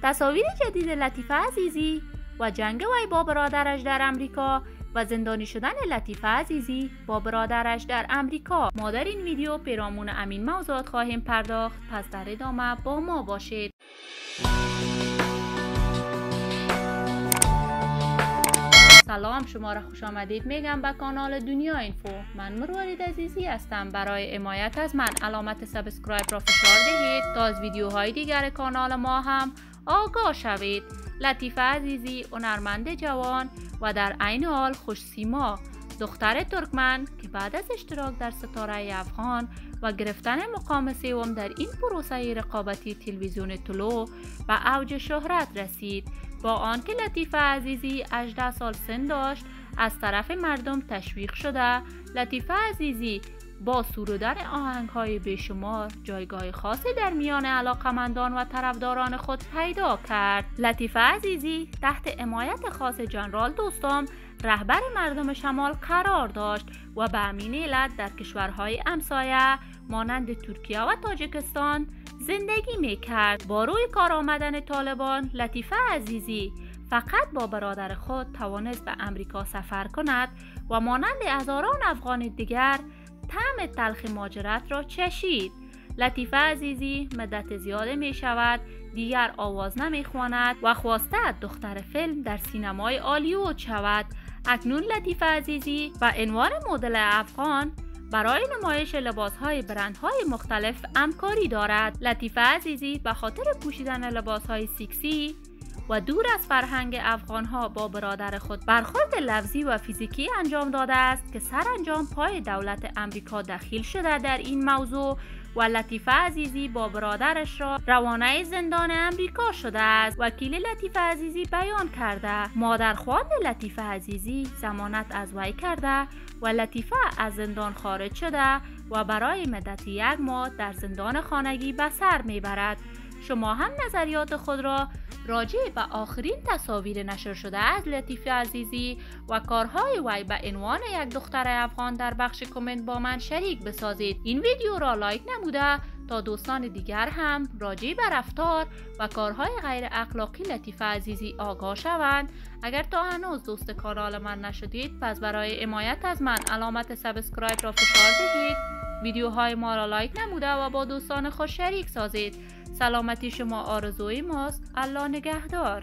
تصاویر جدید لطیفه عزیزی و جنگ وی با برادرش در امریکا و زندانی شدن لطیفه عزیزی با برادرش در امریکا. ما در این ویدیو پیرامون همین موضوعات خواهیم پرداخت، پس در ادامه با ما باشید. سلام، شما را خوش آمدید میگم به کانال دنیا اینفو. من مروارید عزیزی هستم. برای حمایت از من علامت سابسکرایب را فشار دهید تا از ویدیوهای دیگر کانال ما هم آگاه شوید. لطیفه عزیزی هنرمند جوان و در عین حال خوش سیما، دختر ترکمن که بعد از اشتراک در ستاره افغان و گرفتن مقام سوم در این پروسه رقابتی تلویزیون طلوع به اوج شهرت رسید. با آنکه لطیفه عزیزی 18 سال سن داشت، از طرف مردم تشویق شده، لطیفه عزیزی با سرودن آهنگ‌های بیشمار جایگاه خاصی در میان علاقمندان و طرفداران خود پیدا کرد. لطیفه عزیزی تحت حمایت خاص جنرال دوستام، رهبر مردم شمال قرار داشت و به همین علت در کشورهای همسایه مانند ترکیه و تاجیکستان زندگی میکرد. با روی کار آمدن طالبان، لطیفه عزیزی فقط با برادر خود توانست به امریکا سفر کند و مانند هزاران افغان دیگر طعم تلخ مهاجرت را چشید. لطیفه عزیزی مدت زیاد می شود دیگر آواز نمی خواند و خواسته دختر فیلم در سینمای هالیوود شود. اکنون لطیفه عزیزی و عنوان مدل افغان برای نمایش لباس‌های برندهای مختلف همکاری دارد. لطیفه عزیزی به خاطر پوشیدن لباس‌های سکسی و دور از فرهنگ افغان‌ها با برادر خود برخورد لفظی و فیزیکی انجام داده است که سرانجام پای دولت امریکا دخیل شده در این موضوع و لطیفه عزیزی با برادرش را روانه زندان امریکا شده است. وکیل لطیفه عزیزی بیان کرده مادرخوانده لطیفه عزیزی ضمانت از وی کرده و لطیفه از زندان خارج شده و برای مدت 1 ماه در زندان خانگی به سر میبرد. شما هم نظریات خود را راجع به آخرین تصاویر نشر شده از لطیفه عزیزی و کارهای وی به عنوان یک دختر افغان در بخش کامنت با من شریک بسازید. این ویدیو را لایک نموده تا دوستان دیگر هم راجع به رفتار و کارهای غیر اخلاقی لطیفه عزیزی آگاه شوند. اگر تا هنوز دوست کانال من نشدید، پس برای حمایت از من علامت سابسکرایب را فشار دهید، ویدیوهای ما را لایک نموده و با دوستان خود شریک سازید. سلامتی شما آرزوی ماست. الله نگهدار.